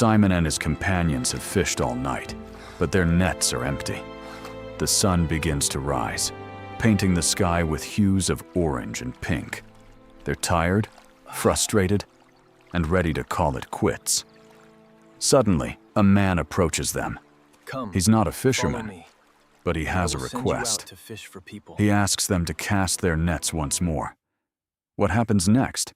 Simon and his companions have fished all night, but their nets are empty. The sun begins to rise, painting the sky with hues of orange and pink. They're tired, frustrated, and ready to call it quits. Suddenly, a man approaches them. Come, He's not a follow fisherman, me. but he has a I will send you out request. to fish for people. He asks them to cast their nets once more. What happens next?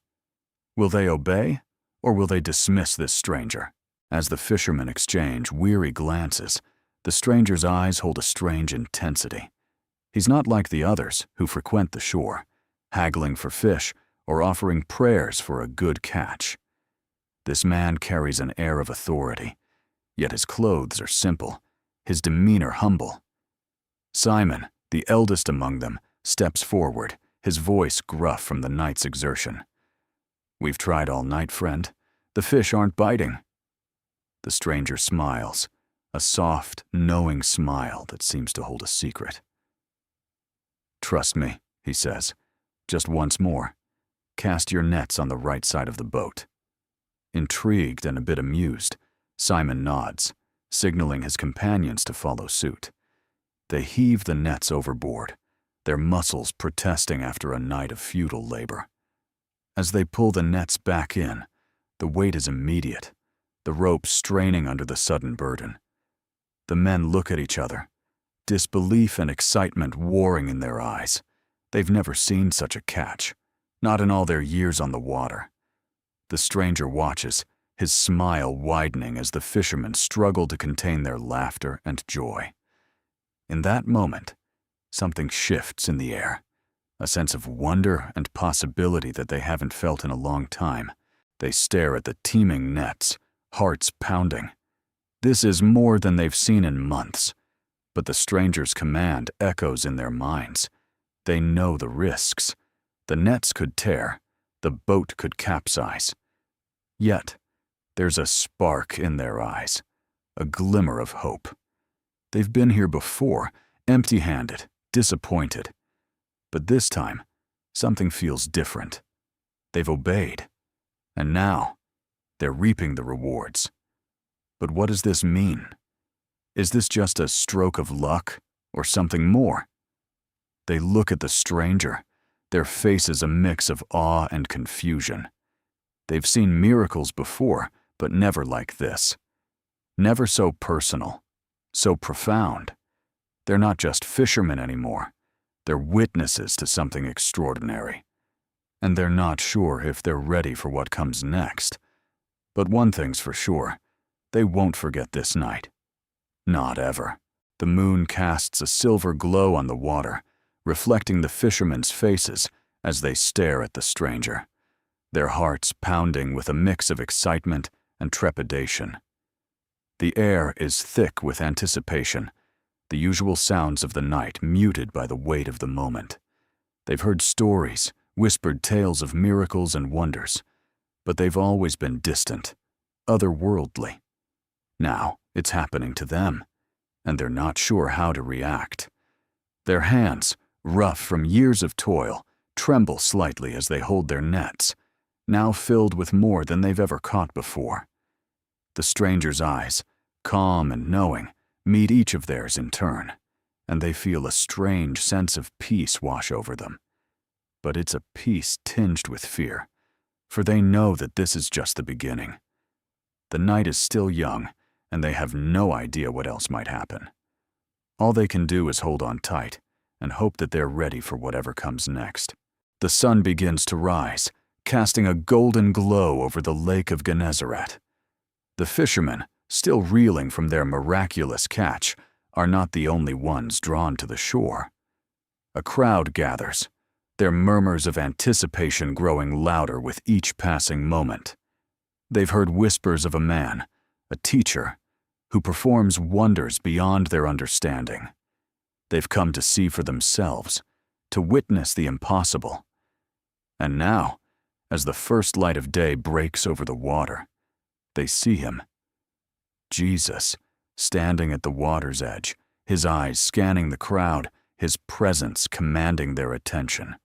Will they obey, or will they dismiss this stranger? As the fishermen exchange weary glances, the stranger's eyes hold a strange intensity. He's not like the others who frequent the shore, haggling for fish or offering prayers for a good catch. This man carries an air of authority, yet his clothes are simple, his demeanor humble. Simon, the eldest among them, steps forward, his voice gruff from the night's exertion. "We've tried all night, friend. The fish aren't biting." The stranger smiles, a soft, knowing smile that seems to hold a secret. "Trust me," he says, "just once more. Cast your nets on the right side of the boat." Intrigued and a bit amused, Simon nods, signaling his companions to follow suit. They heave the nets overboard, their muscles protesting after a night of futile labor. As they pull the nets back in, the weight is immediate, the rope straining under the sudden burden. The men look at each other, disbelief and excitement warring in their eyes. They've never seen such a catch, not in all their years on the water. The stranger watches, his smile widening as the fishermen struggle to contain their laughter and joy. In that moment, something shifts in the air, a sense of wonder and possibility that they haven't felt in a long time. They stare at the teeming nets, hearts pounding. This is more than they've seen in months, but the stranger's command echoes in their minds. They know the risks. The nets could tear, the boat could capsize. Yet, there's a spark in their eyes, a glimmer of hope. They've been here before, empty-handed, disappointed. But this time, something feels different. They've obeyed, and now, they're reaping the rewards. But what does this mean? Is this just a stroke of luck, or something more? They look at the stranger, their faces a mix of awe and confusion. They've seen miracles before, but never like this. Never so personal, so profound. They're not just fishermen anymore. They're witnesses to something extraordinary. And they're not sure if they're ready for what comes next. But one thing's for sure, they won't forget this night. Not ever. The moon casts a silver glow on the water, reflecting the fishermen's faces as they stare at the stranger, their hearts pounding with a mix of excitement and trepidation. The air is thick with anticipation, the usual sounds of the night muted by the weight of the moment. They've heard stories, whispered tales of miracles and wonders, but they've always been distant, otherworldly. Now it's happening to them, and they're not sure how to react. Their hands, rough from years of toil, tremble slightly as they hold their nets, now filled with more than they've ever caught before. The stranger's eyes, calm and knowing, meet each of theirs in turn, and they feel a strange sense of peace wash over them. But it's a peace tinged with fear, for they know that this is just the beginning. The night is still young, and they have no idea what else might happen. All they can do is hold on tight and hope that they're ready for whatever comes next. The sun begins to rise, casting a golden glow over the lake of Gennesaret. The fishermen, still reeling from their miraculous catch, are not the only ones drawn to the shore. A crowd gathers, their murmurs of anticipation growing louder with each passing moment. They've heard whispers of a man, a teacher, who performs wonders beyond their understanding. They've come to see for themselves, to witness the impossible. And now, as the first light of day breaks over the water, they see him. Jesus, standing at the water's edge, his eyes scanning the crowd, his presence commanding their attention.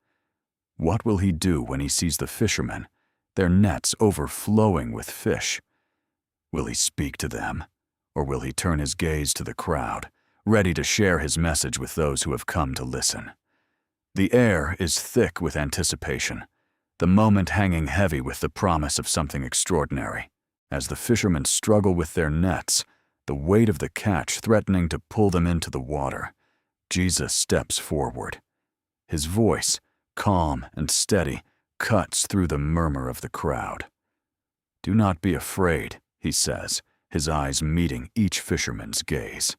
What will he do when he sees the fishermen, their nets overflowing with fish? Will he speak to them, or will he turn his gaze to the crowd, ready to share his message with those who have come to listen? The air is thick with anticipation, the moment hanging heavy with the promise of something extraordinary. As the fishermen struggle with their nets, the weight of the catch threatening to pull them into the water, Jesus steps forward. His voice, calm and steady, cuts through the murmur of the crowd. "Do not be afraid," he says, his eyes meeting each fisherman's gaze.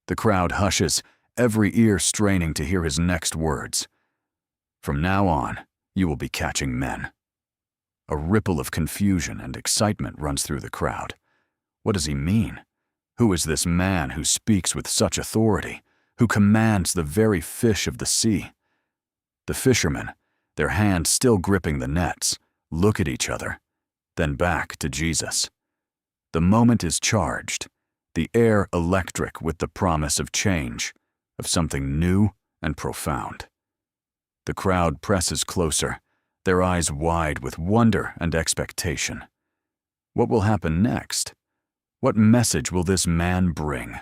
The crowd hushes, every ear straining to hear his next words. "From now on, you will be catching men." A ripple of confusion and excitement runs through the crowd. What does he mean? Who is this man who speaks with such authority, who commands the very fish of the sea? The fishermen, their hands still gripping the nets, look at each other, then back to Jesus. The moment is charged, the air electric with the promise of change, of something new and profound. The crowd presses closer, their eyes wide with wonder and expectation. What will happen next? What message will this man bring?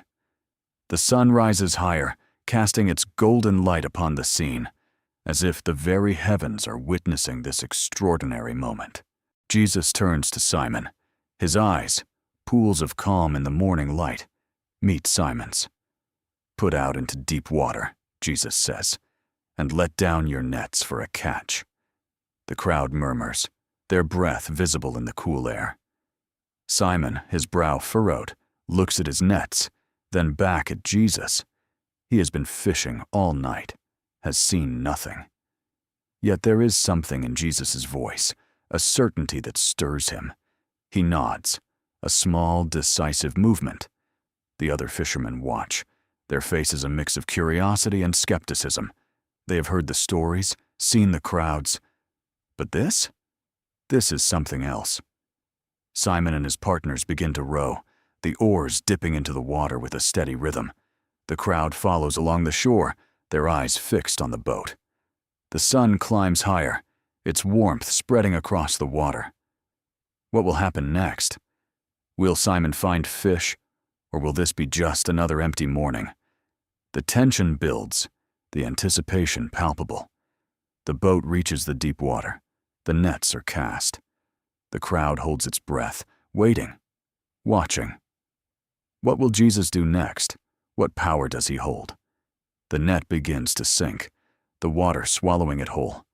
The sun rises higher, casting its golden light upon the scene, as if the very heavens are witnessing this extraordinary moment. Jesus turns to Simon. His eyes, pools of calm in the morning light, meet Simon's. "Put out into deep water," Jesus says, "and let down your nets for a catch." The crowd murmurs, their breath visible in the cool air. Simon, his brow furrowed, looks at his nets, then back at Jesus. He has been fishing all night, has seen nothing. Yet there is something in Jesus' voice, a certainty that stirs him. He nods, a small, decisive movement. The other fishermen watch, their faces a mix of curiosity and skepticism. They have heard the stories, seen the crowds. But this? This is something else. Simon and his partners begin to row, the oars dipping into the water with a steady rhythm. The crowd follows along the shore, their eyes fixed on the boat. The sun climbs higher, its warmth spreading across the water. What will happen next? Will Simon find fish, or will this be just another empty morning? The tension builds, the anticipation palpable. The boat reaches the deep water. The nets are cast. The crowd holds its breath, waiting, watching. What will Jesus do next? What power does he hold? The net begins to sink, the water swallowing it whole.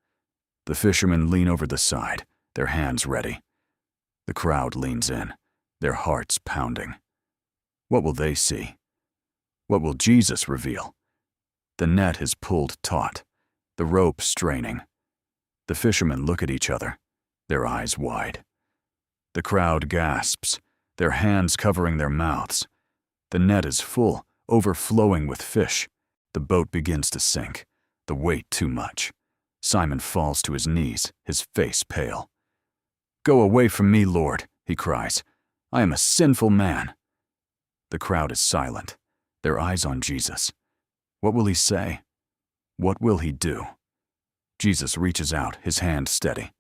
The fishermen lean over the side, their hands ready. The crowd leans in, their hearts pounding. What will they see? What will Jesus reveal? The net is pulled taut, the rope straining. The fishermen look at each other, their eyes wide. The crowd gasps, their hands covering their mouths. The net is full, overflowing with fish. The boat begins to sink, the weight too much. Simon falls to his knees, his face pale. "Go away from me, Lord," he cries. "I am a sinful man." The crowd is silent, their eyes on Jesus. What will he say? What will he do? Jesus reaches out, his hand steady.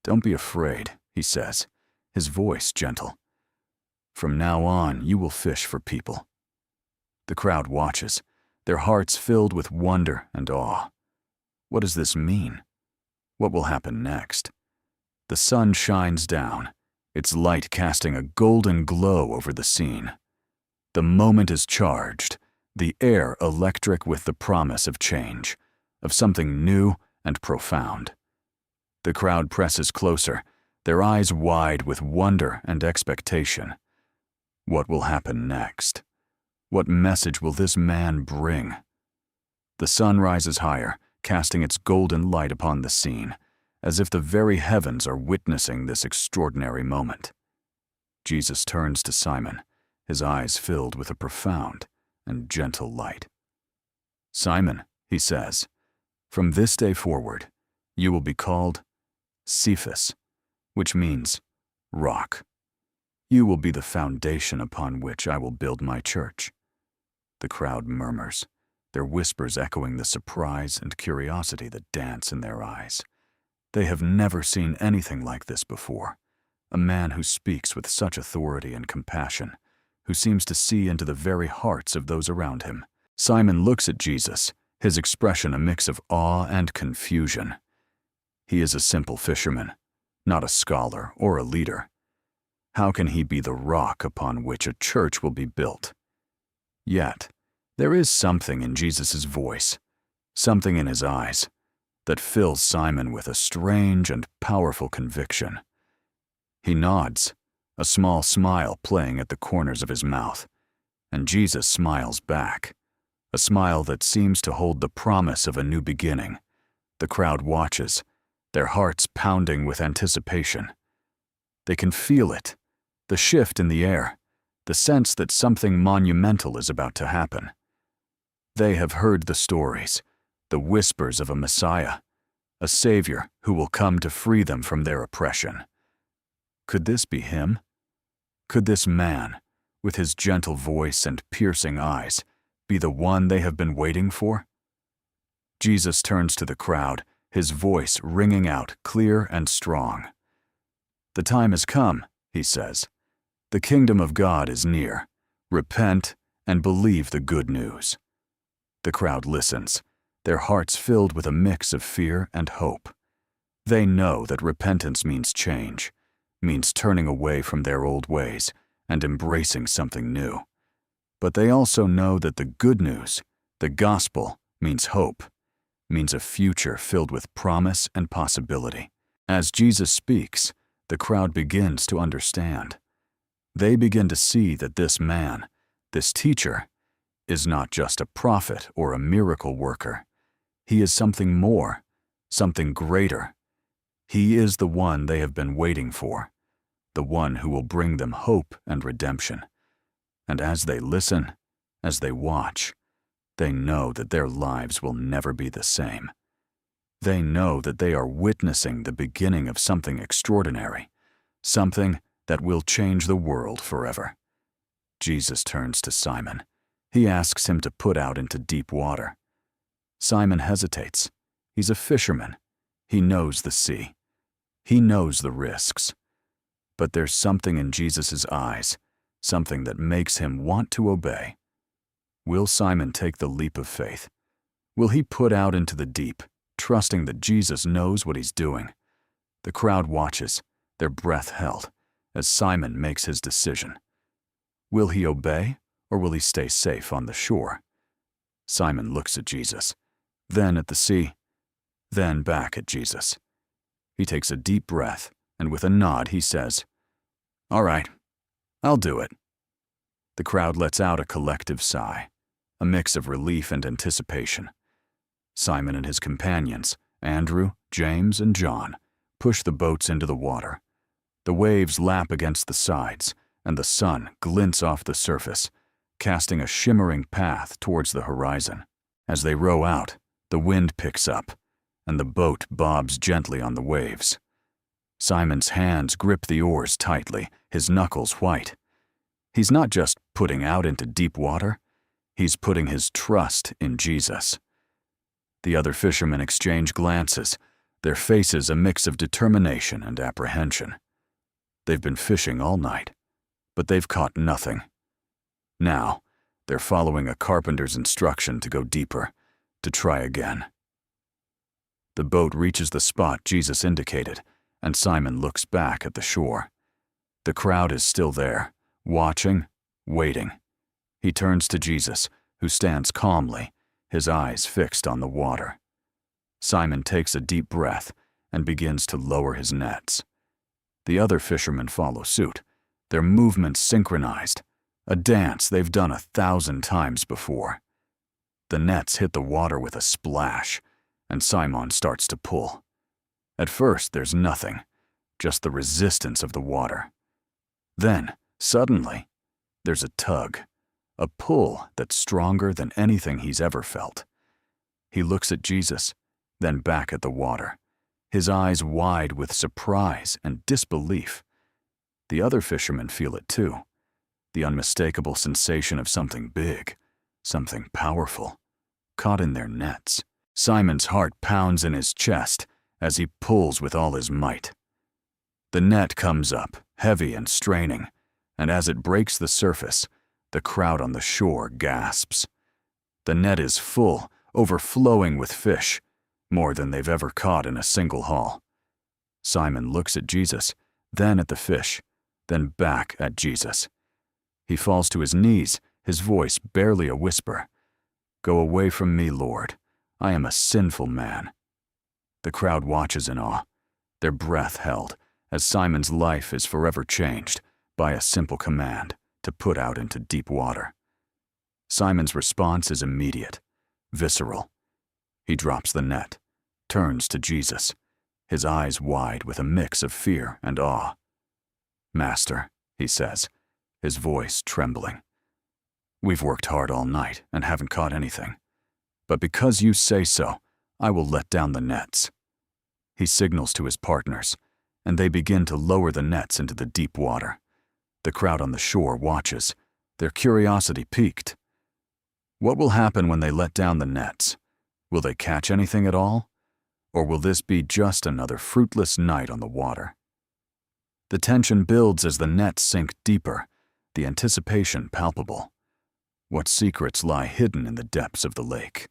"Don't be afraid," he says, his voice gentle. "From now on, you will fish for people." The crowd watches, their hearts filled with wonder and awe. What does this mean? What will happen next? The sun shines down, its light casting a golden glow over the scene. The moment is charged, the air electric with the promise of change, of something new and profound. The crowd presses closer, their eyes wide with wonder and expectation. What will happen next? What message will this man bring? The sun rises higher, casting its golden light upon the scene, as if the very heavens are witnessing this extraordinary moment. Jesus turns to Simon, his eyes filled with a profound and gentle light. "Simon," he says, "from this day forward, you will be called Cephas, which means rock. You will be the foundation upon which I will build my church." The crowd murmurs, their whispers echoing the surprise and curiosity that dance in their eyes. They have never seen anything like this before, a man who speaks with such authority and compassion, who seems to see into the very hearts of those around him. Simon looks at Jesus, his expression a mix of awe and confusion. He is a simple fisherman, not a scholar or a leader. How can he be the rock upon which a church will be built? Yet, there is something in Jesus' voice, something in his eyes, that fills Simon with a strange and powerful conviction. He nods, a small smile playing at the corners of his mouth, and Jesus smiles back, a smile that seems to hold the promise of a new beginning. The crowd watches, their hearts pounding with anticipation. They can feel it, the shift in the air, the sense that something monumental is about to happen. They have heard the stories, the whispers of a Messiah, a Savior who will come to free them from their oppression. Could this be him? Could this man, with his gentle voice and piercing eyes, be the one they have been waiting for? Jesus turns to the crowd, his voice ringing out clear and strong. "The time has come," he says. "The kingdom of God is near. Repent and believe the good news." The crowd listens, their hearts filled with a mix of fear and hope. They know that repentance means change, means turning away from their old ways and embracing something new. But they also know that the good news, the gospel, means hope, means a future filled with promise and possibility. As Jesus speaks, the crowd begins to understand. They begin to see that this man, this teacher, is not just a prophet or a miracle worker. He is something more, something greater. He is the one they have been waiting for, the one who will bring them hope and redemption. And as they listen, as they watch, they know that their lives will never be the same. They know that they are witnessing the beginning of something extraordinary, something that will change the world forever. Jesus turns to Simon. He asks him to put out into deep water. Simon hesitates. He's a fisherman. He knows the sea. He knows the risks. But there's something in Jesus' eyes, something that makes him want to obey. Will Simon take the leap of faith? Will he put out into the deep, trusting that Jesus knows what he's doing? The crowd watches, their breath held, as Simon makes his decision. Will he obey, or will he stay safe on the shore? Simon looks at Jesus, then at the sea, then back at Jesus. He takes a deep breath, and with a nod he says, "All right, I'll do it." The crowd lets out a collective sigh, a mix of relief and anticipation. Simon and his companions, Andrew, James, and John, push the boats into the water. The waves lap against the sides, and the sun glints off the surface, casting a shimmering path towards the horizon. As they row out, the wind picks up, and the boat bobs gently on the waves. Simon's hands grip the oars tightly, his knuckles white. He's not just putting out into deep water, he's putting his trust in Jesus. The other fishermen exchange glances, their faces a mix of determination and apprehension. They've been fishing all night, but they've caught nothing. Now, they're following a carpenter's instruction to go deeper, to try again. The boat reaches the spot Jesus indicated, and Simon looks back at the shore. The crowd is still there, watching, waiting. He turns to Jesus, who stands calmly, his eyes fixed on the water. Simon takes a deep breath and begins to lower his nets. The other fishermen follow suit, their movements synchronized, a dance they've done 1,000 times before. The nets hit the water with a splash, and Simon starts to pull. At first, there's nothing, just the resistance of the water. Then, suddenly, there's a tug, a pull that's stronger than anything he's ever felt. He looks at Jesus, then back at the water, his eyes wide with surprise and disbelief. The other fishermen feel it too, the unmistakable sensation of something big, something powerful, caught in their nets. Simon's heart pounds in his chest as he pulls with all his might. The net comes up, heavy and straining, and as it breaks the surface, the crowd on the shore gasps. The net is full, overflowing with fish, more than they've ever caught in a single haul. Simon looks at Jesus, then at the fish, then back at Jesus. He falls to his knees, his voice barely a whisper. "Go away from me, Lord. I am a sinful man." The crowd watches in awe, their breath held, as Simon's life is forever changed by a simple command to put out into deep water. Simon's response is immediate, visceral. He drops the net, turns to Jesus, his eyes wide with a mix of fear and awe. "Master," he says, his voice trembling, "we've worked hard all night and haven't caught anything. But because you say so, I will let down the nets." He signals to his partners, and they begin to lower the nets into the deep water. The crowd on the shore watches, their curiosity piqued. What will happen when they let down the nets? Will they catch anything at all? Or will this be just another fruitless night on the water? The tension builds as the nets sink deeper, the anticipation palpable. What secrets lie hidden in the depths of the lake?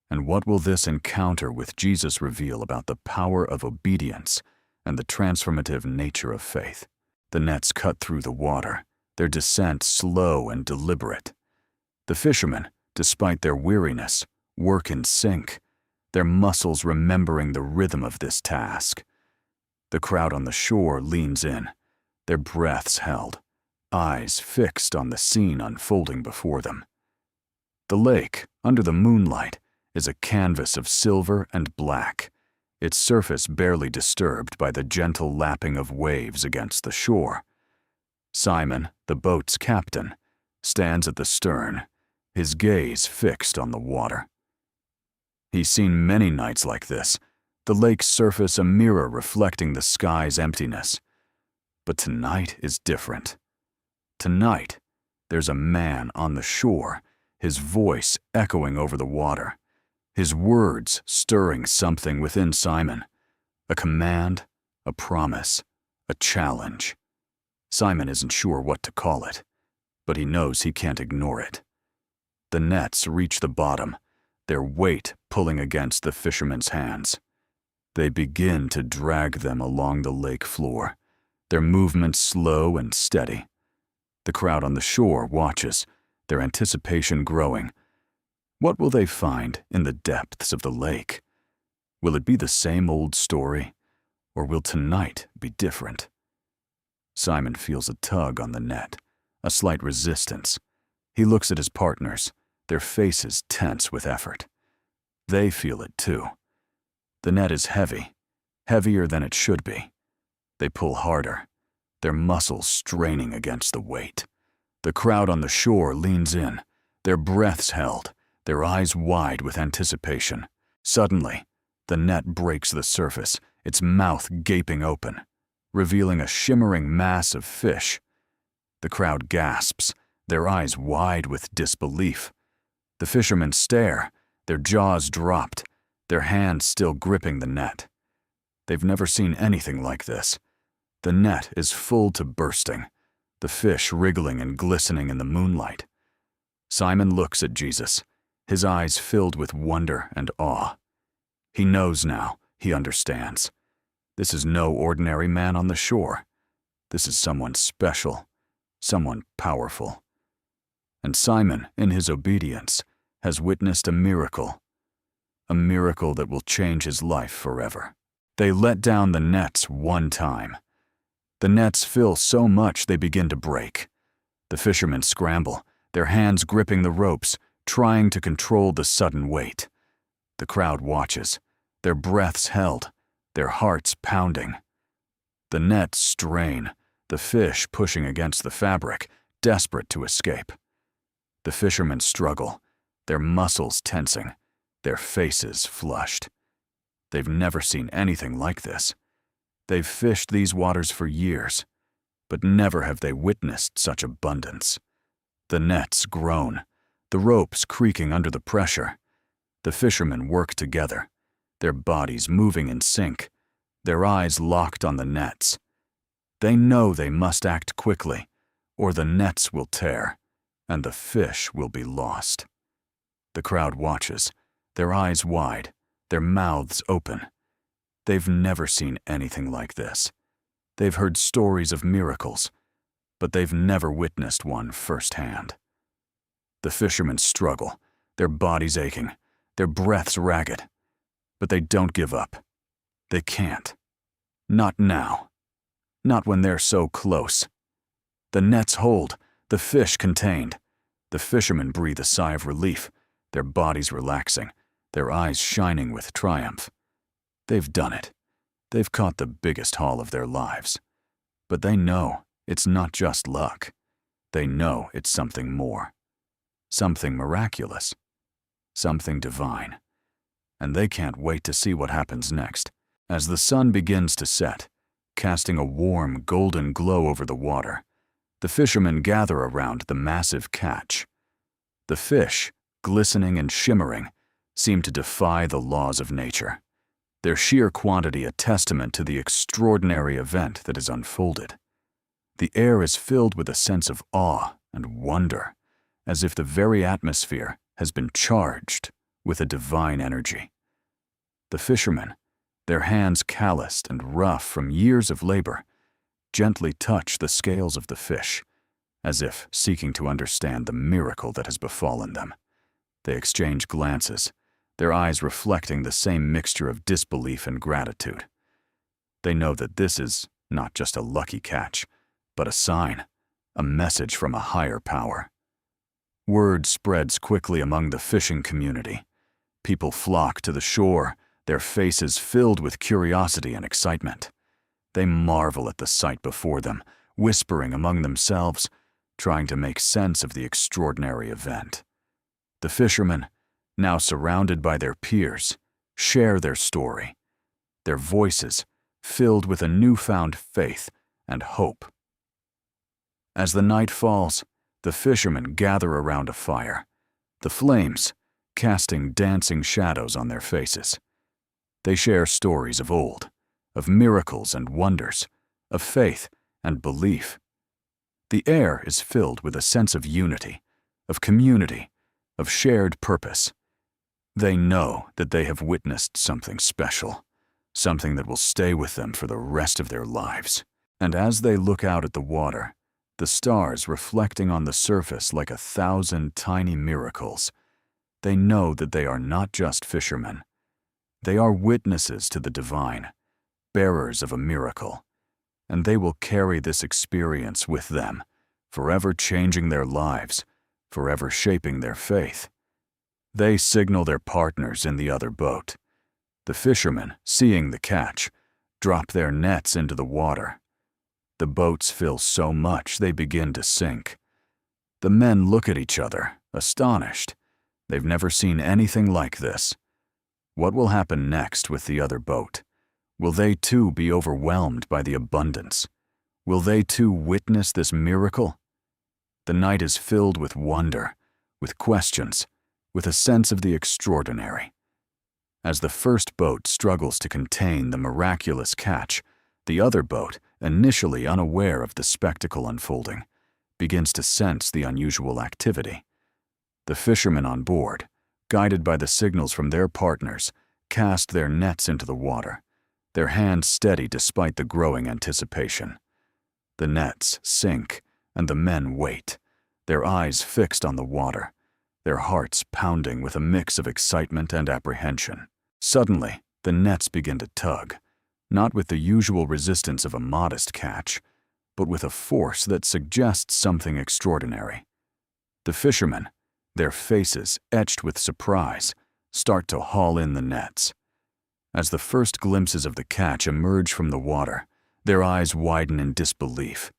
And what will this encounter with Jesus reveal about the power of obedience and the transformative nature of faith? The nets cut through the water, their descent slow and deliberate. The fishermen, despite their weariness, work in sync, their muscles remembering the rhythm of this task. The crowd on the shore leans in, their breaths held, eyes fixed on the scene unfolding before them. The lake, under the moonlight, is a canvas of silver and black, its surface barely disturbed by the gentle lapping of waves against the shore. Simon, the boat's captain, stands at the stern, his gaze fixed on the water. He's seen many nights like this, the lake's surface a mirror reflecting the sky's emptiness. But tonight is different. Tonight, there's a man on the shore, his voice echoing over the water, his words stirring something within Simon, a command, a promise, a challenge. Simon isn't sure what to call it, but he knows he can't ignore it. The nets reach the bottom, their weight pulling against the fishermen's hands. They begin to drag them along the lake floor, their movements slow and steady. The crowd on the shore watches, their anticipation growing. What will they find in the depths of the lake? Will it be the same old story, or will tonight be different? Simon feels a tug on the net, a slight resistance. He looks at his partners, their faces tense with effort. They feel it too. The net is heavy, heavier than it should be. They pull harder, their muscles straining against the weight. The crowd on the shore leans in, their breaths held, their eyes wide with anticipation. Suddenly, the net breaks the surface, its mouth gaping open, revealing a shimmering mass of fish. The crowd gasps, their eyes wide with disbelief. The fishermen stare, their jaws dropped, their hands still gripping the net. They've never seen anything like this. The net is full to bursting, the fish wriggling and glistening in the moonlight. Simon looks at Jesus, his eyes filled with wonder and awe. He knows now, he understands. This is no ordinary man on the shore. This is someone special, someone powerful. And Simon, in his obedience, has witnessed a miracle that will change his life forever. They let down the nets one time. The nets fill so much they begin to break. The fishermen scramble, their hands gripping the ropes, trying to control the sudden weight. The crowd watches, their breaths held, their hearts pounding. The nets strain, the fish pushing against the fabric, desperate to escape. The fishermen struggle, their muscles tensing, their faces flushed. They've never seen anything like this. They've fished these waters for years, but never have they witnessed such abundance. The nets groan, the ropes creaking under the pressure. The fishermen work together, their bodies moving in sync, their eyes locked on the nets. They know they must act quickly, or the nets will tear, and the fish will be lost. The crowd watches, their eyes wide, their mouths open. They've never seen anything like this. They've heard stories of miracles, but they've never witnessed one firsthand. The fishermen struggle, their bodies aching, their breaths ragged, but they don't give up. They can't. Not now. Not when they're so close. The nets hold, the fish contained. The fishermen breathe a sigh of relief, their bodies relaxing, their eyes shining with triumph. They've done it. They've caught the biggest haul of their lives. But they know it's not just luck. They know it's something more. Something miraculous. Something divine. And they can't wait to see what happens next. As the sun begins to set, casting a warm, golden glow over the water, the fishermen gather around the massive catch. The fish, glistening and shimmering, seem to defy the laws of nature, their sheer quantity a testament to the extraordinary event that has unfolded. The air is filled with a sense of awe and wonder, as if the very atmosphere has been charged with a divine energy. The fishermen, their hands calloused and rough from years of labor, gently touch the scales of the fish, as if seeking to understand the miracle that has befallen them. They exchange glances, their eyes reflecting the same mixture of disbelief and gratitude. They know that this is not just a lucky catch, but a sign, a message from a higher power. Word spreads quickly among the fishing community. People flock to the shore, their faces filled with curiosity and excitement. They marvel at the sight before them, whispering among themselves, trying to make sense of the extraordinary event. The fishermen, now surrounded by their peers, share their story, their voices filled with a newfound faith and hope. As the night falls, the fishermen gather around a fire, the flames casting dancing shadows on their faces. They share stories of old, of miracles and wonders, of faith and belief. The air is filled with a sense of unity, of community, of shared purpose. They know that they have witnessed something special, something that will stay with them for the rest of their lives. And as they look out at the water, the stars reflecting on the surface like 1,000 tiny miracles, they know that they are not just fishermen. They are witnesses to the divine, bearers of a miracle, and they will carry this experience with them, forever changing their lives, forever shaping their faith. They signal their partners in the other boat. The fishermen, seeing the catch, drop their nets into the water. The boats fill so much they begin to sink. The men look at each other, astonished. They've never seen anything like this. What will happen next with the other boat? Will they too be overwhelmed by the abundance? Will they too witness this miracle? The night is filled with wonder, with questions, with a sense of the extraordinary. As the first boat struggles to contain the miraculous catch, the other boat, initially unaware of the spectacle unfolding, begins to sense the unusual activity. The fishermen on board, guided by the signals from their partners, cast their nets into the water, their hands steady despite the growing anticipation. The nets sink, and the men wait, their eyes fixed on the water, their hearts pounding with a mix of excitement and apprehension. Suddenly, the nets begin to tug, not with the usual resistance of a modest catch, but with a force that suggests something extraordinary. The fishermen, their faces etched with surprise, start to haul in the nets. As the first glimpses of the catch emerge from the water, their eyes widen in disbelief.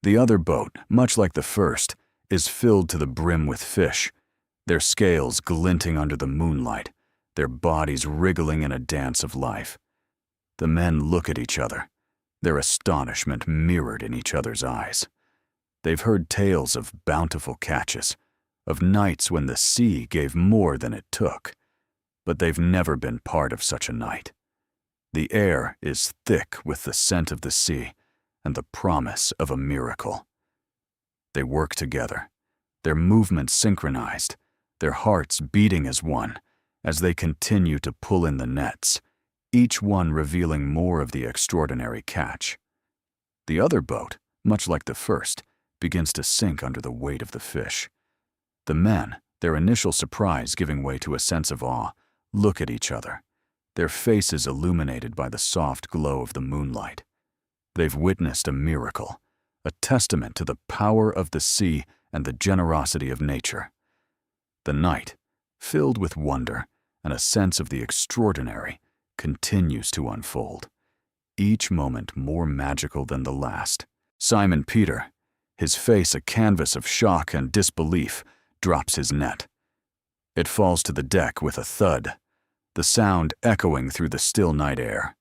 The other boat, much like the first, is filled to the brim with fish, their scales glinting under the moonlight, their bodies wriggling in a dance of life. The men look at each other, their astonishment mirrored in each other's eyes. They've heard tales of bountiful catches, of nights when the sea gave more than it took, but they've never been part of such a night. The air is thick with the scent of the sea, and the promise of a miracle. They work together, their movements synchronized, their hearts beating as one, as they continue to pull in the nets, each one revealing more of the extraordinary catch. The other boat, much like the first, begins to sink under the weight of the fish. The men, their initial surprise giving way to a sense of awe, look at each other, their faces illuminated by the soft glow of the moonlight. They've witnessed a miracle, a testament to the power of the sea and the generosity of nature. The night, filled with wonder and a sense of the extraordinary, continues to unfold, each moment more magical than the last. Simon Peter, his face a canvas of shock and disbelief, drops his net. It falls to the deck with a thud, the sound echoing through the still night air.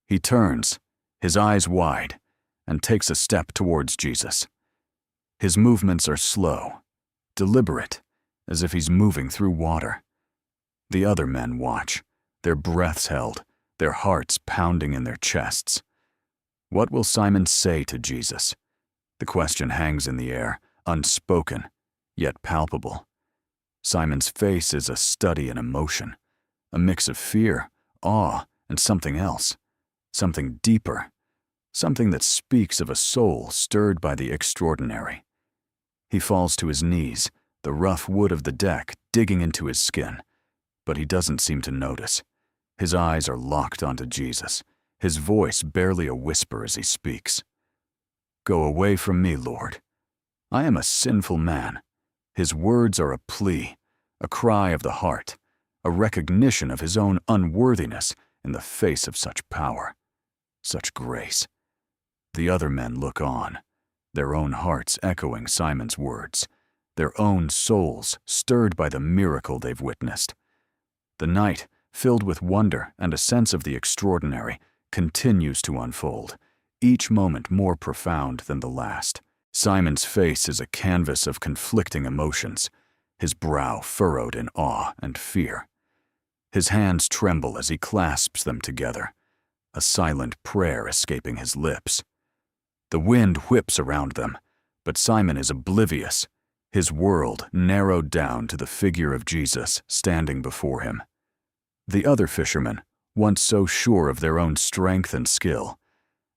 He turns, his eyes wide, and takes a step towards Jesus. His movements are slow, deliberate, as if he's moving through water. The other men watch, their breaths held, their hearts pounding in their chests. What will Simon say to Jesus? The question hangs in the air, unspoken, yet palpable. Simon's face is a study in emotion, a mix of fear, awe, and something else, something deeper, something that speaks of a soul stirred by the extraordinary. He falls to his knees, the rough wood of the deck digging into his skin, but he doesn't seem to notice. His eyes are locked onto Jesus, his voice barely a whisper as he speaks. "Go away from me, Lord. I am a sinful man." His words are a plea, a cry of the heart, a recognition of his own unworthiness in the face of such power, such grace. The other men look on, their own hearts echoing Simon's words, their own souls stirred by the miracle they've witnessed. The night, filled with wonder and a sense of the extraordinary, continues to unfold, each moment more profound than the last. Simon's face is a canvas of conflicting emotions, his brow furrowed in awe and fear. His hands tremble as he clasps them together, a silent prayer escaping his lips. The wind whips around them, but Simon is oblivious, his world narrowed down to the figure of Jesus standing before him. The other fishermen, once so sure of their own strength and skill,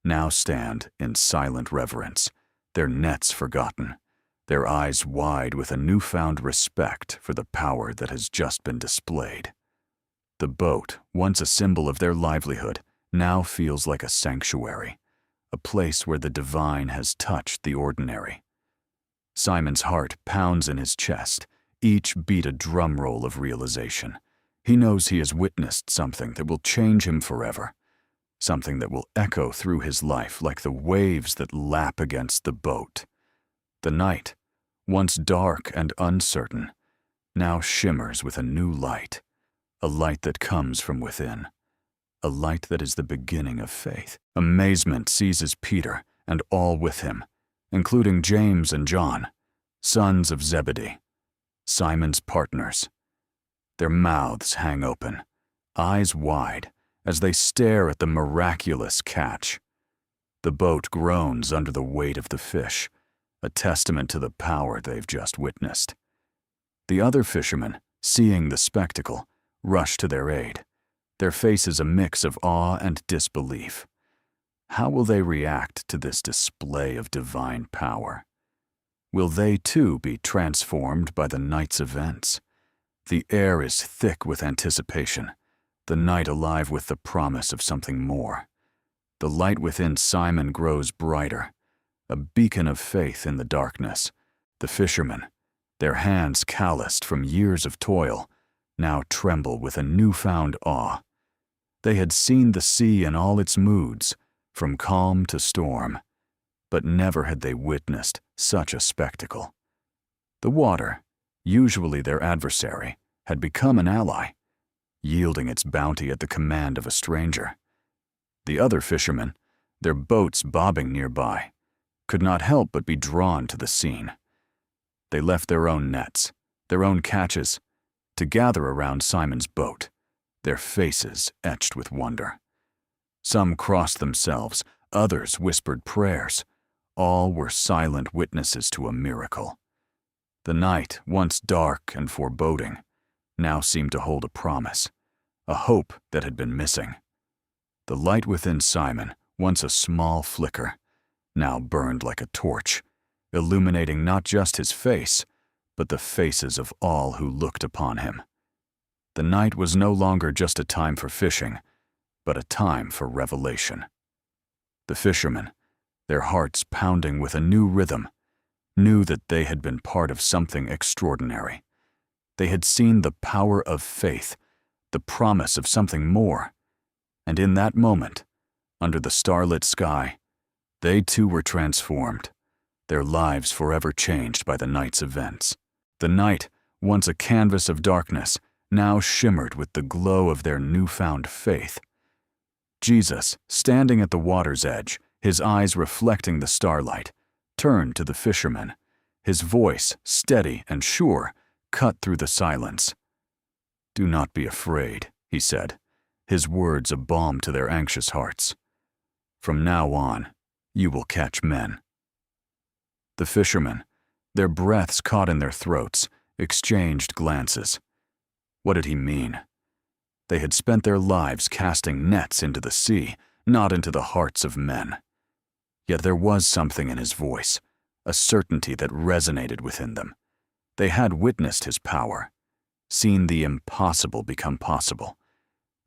now stand in silent reverence, their nets forgotten, their eyes wide with a newfound respect for the power that has just been displayed. The boat, once a symbol of their livelihood, now feels like a sanctuary, a place where the divine has touched the ordinary. Simon's heart pounds in his chest, each beat a drum roll of realization. He knows he has witnessed something that will change him forever, something that will echo through his life like the waves that lap against the boat. The night, once dark and uncertain, now shimmers with a new light, a light that comes from within, a light that is the beginning of faith. Amazement seizes Peter and all with him, including James and John, sons of Zebedee, Simon's partners. Their mouths hang open, eyes wide, as they stare at the miraculous catch. The boat groans under the weight of the fish, a testament to the power they've just witnessed. The other fishermen, seeing the spectacle, rush to their aid, their faces a mix of awe and disbelief. How will they react to this display of divine power? Will they too be transformed by the night's events? The air is thick with anticipation, the night alive with the promise of something more. The light within Simon grows brighter, a beacon of faith in the darkness. The fishermen, their hands calloused from years of toil, now tremble with a newfound awe. They had seen the sea in all its moods, from calm to storm, but never had they witnessed such a spectacle. The water, usually their adversary, had become an ally, yielding its bounty at the command of a stranger. The other fishermen, their boats bobbing nearby, could not help but be drawn to the scene. They left their own nets, their own catches, to gather around Simon's boat, their faces etched with wonder. Some crossed themselves, Others whispered prayers. All were silent witnesses to a miracle. The night, once dark and foreboding, now seemed to hold a promise, a hope that had been missing. The light within Simon, once a small flicker, now burned like a torch, illuminating not just his face, but the faces of all who looked upon him. The night was no longer just a time for fishing, but a time for revelation. The fishermen, their hearts pounding with a new rhythm, knew that they had been part of something extraordinary. They had seen the power of faith, the promise of something more, and in that moment, under the starlit sky, they too were transformed, their lives forever changed by the night's events. The night, once a canvas of darkness, now shimmered with the glow of their newfound faith. Jesus, standing at the water's edge, his eyes reflecting the starlight, turned to the fishermen. His voice, steady and sure, cut through the silence. "Do not be afraid," he said, his words a balm to their anxious hearts. "From now on, you will catch men." The fishermen, their breaths caught in their throats, exchanged glances. What did he mean? They had spent their lives casting nets into the sea, not into the hearts of men. Yet there was something in his voice, a certainty that resonated within them. They had witnessed his power, seen the impossible become possible,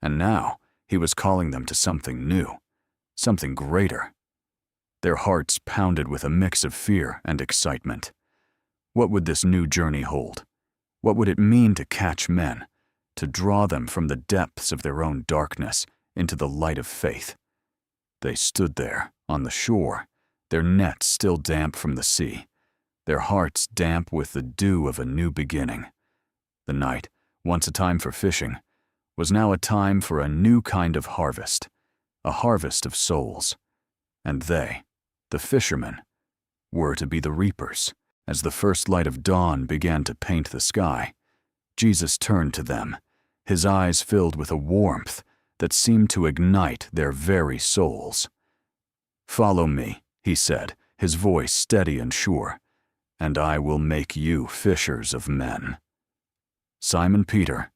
and now he was calling them to something new, something greater. Their hearts pounded with a mix of fear and excitement. What would this new journey hold? What would it mean to catch men, to draw them from the depths of their own darkness into the light of faith? They stood there, on the shore, their nets still damp from the sea, their hearts damp with the dew of a new beginning. The night, once a time for fishing, was now a time for a new kind of harvest, a harvest of souls. And they, the fishermen, were to be the reapers. As the first light of dawn began to paint the sky, Jesus turned to them, his eyes filled with a warmth that seemed to ignite their very souls. "Follow me," he said, his voice steady and sure, "and I will make you fishers of men." Simon Peter,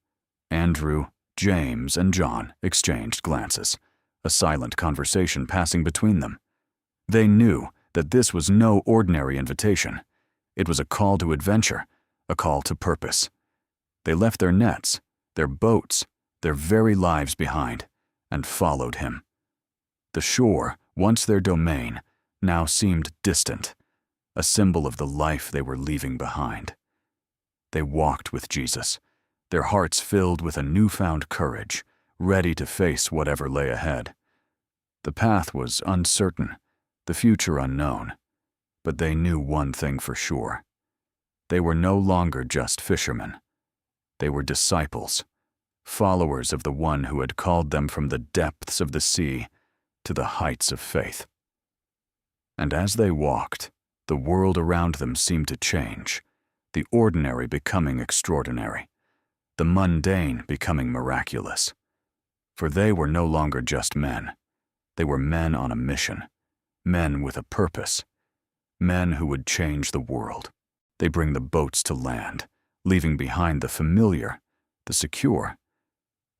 Andrew, James, and John exchanged glances, a silent conversation passing between them. They knew that this was no ordinary invitation. It was a call to adventure, a call to purpose. They left their nets, their boats, their very lives behind, and followed him. The shore, once their domain, now seemed distant, a symbol of the life they were leaving behind. They walked with Jesus, their hearts filled with a newfound courage, ready to face whatever lay ahead. The path was uncertain, the future unknown, but they knew one thing for sure. They were no longer just fishermen. They were disciples, followers of the one who had called them from the depths of the sea to the heights of faith. And as they walked, the world around them seemed to change, the ordinary becoming extraordinary, the mundane becoming miraculous. For they were no longer just men. They were men on a mission, men with a purpose, men who would change the world. They bring the boats to land, leaving behind the familiar, the secure.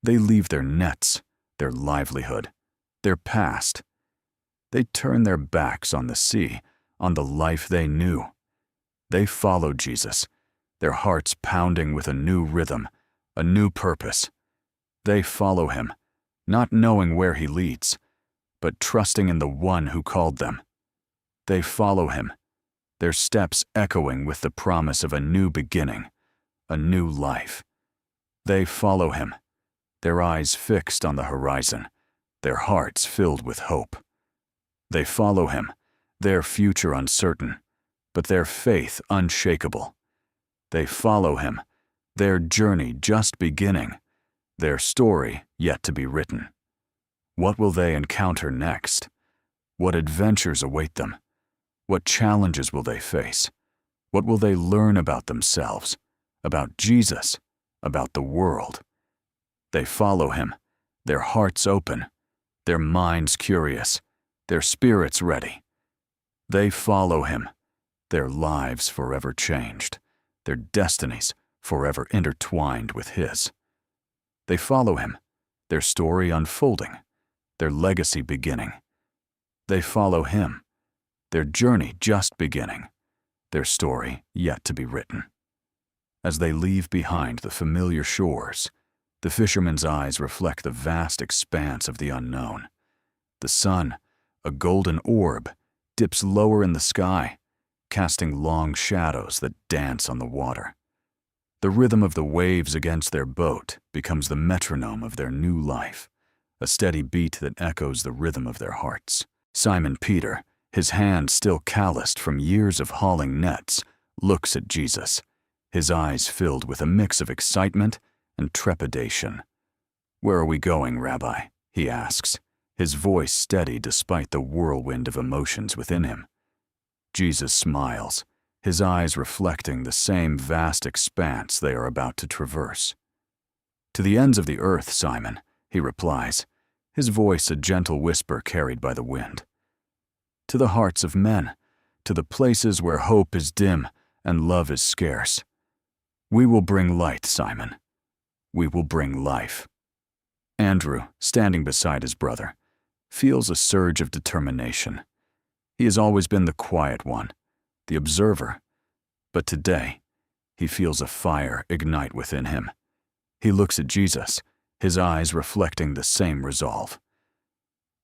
They leave their nets, their livelihood, their past. They turn their backs on the sea, on the life they knew. They follow Jesus, their hearts pounding with a new rhythm, a new purpose. They follow him, not knowing where he leads, but trusting in the one who called them. They follow him, their steps echoing with the promise of a new beginning, a new life. They follow him, their eyes fixed on the horizon, their hearts filled with hope. They follow him, their future uncertain, but their faith unshakable. They follow him, their journey just beginning, their story yet to be written. What will they encounter next? What adventures await them? What challenges will they face? What will they learn about themselves, about Jesus, about the world? They follow him, their hearts open, their minds curious, their spirits ready. They follow him, their lives forever changed, their destinies forever intertwined with his. They follow him, their story unfolding, their legacy beginning. They follow him, their journey just beginning, their story yet to be written. As they leave behind the familiar shores, the fisherman's eyes reflect the vast expanse of the unknown. The sun, a golden orb, dips lower in the sky, casting long shadows that dance on the water. The rhythm of the waves against their boat becomes the metronome of their new life, a steady beat that echoes the rhythm of their hearts. Simon Peter, his hand still calloused from years of hauling nets, looks at Jesus, his eyes filled with a mix of excitement and trepidation. "Where are we going, Rabbi?" he asks, his voice steady despite the whirlwind of emotions within him. Jesus smiles, his eyes reflecting the same vast expanse they are about to traverse. "To the ends of the earth, Simon," he replies, his voice a gentle whisper carried by the wind. "To the hearts of men, to the places where hope is dim and love is scarce. We will bring light, Simon. We will bring life." Andrew, standing beside his brother, feels a surge of determination. He has always been the quiet one, the observer, but today he feels a fire ignite within him. He looks at Jesus, his eyes reflecting the same resolve.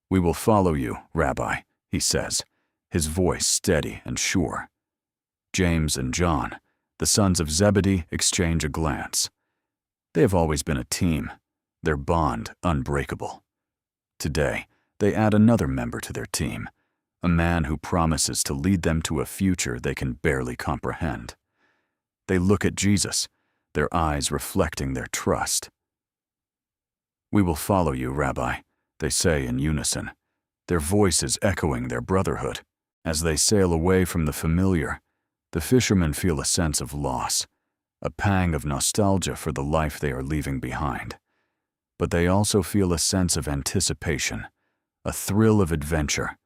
"We will follow you, Rabbi," he says, his voice steady and sure. James and John, the sons of Zebedee, exchange a glance. They have always been a team, their bond unbreakable. Today, they add another member to their team, a man who promises to lead them to a future they can barely comprehend. They look at Jesus, their eyes reflecting their trust. "We will follow you, Rabbi," they say in unison, their voices echoing their brotherhood. As they sail away from the familiar, the fishermen feel a sense of loss, a pang of nostalgia for the life they are leaving behind. But they also feel a sense of anticipation, a thrill of adventure,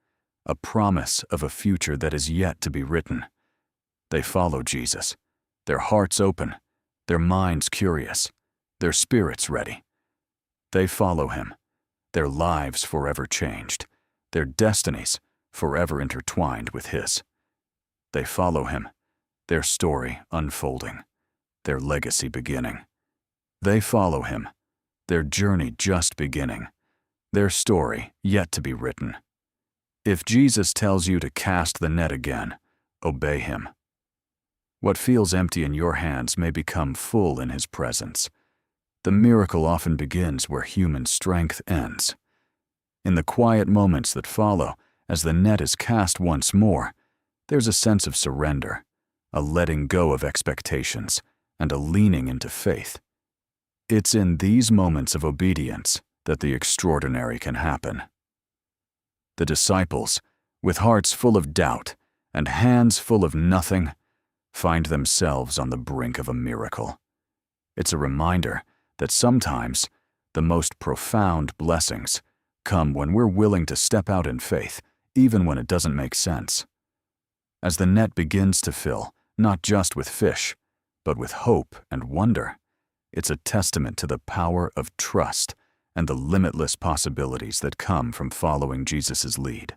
a promise of a future that is yet to be written. They follow Jesus, their hearts open, their minds curious, their spirits ready. They follow him, their lives forever changed, their destinies forever intertwined with his. They follow him, their story unfolding, their legacy beginning. They follow him, their journey just beginning, their story yet to be written. If Jesus tells you to cast the net again, obey him. What feels empty in your hands may become full in his presence. The miracle often begins where human strength ends. In the quiet moments that follow, as the net is cast once more, there's a sense of surrender, a letting go of expectations, and a leaning into faith. It's in these moments of obedience that the extraordinary can happen. The disciples, with hearts full of doubt and hands full of nothing, find themselves on the brink of a miracle. It's a reminder that sometimes the most profound blessings come when we're willing to step out in faith, even when it doesn't make sense. As the net begins to fill, not just with fish, but with hope and wonder, it's a testament to the power of trust and the limitless possibilities that come from following Jesus' lead.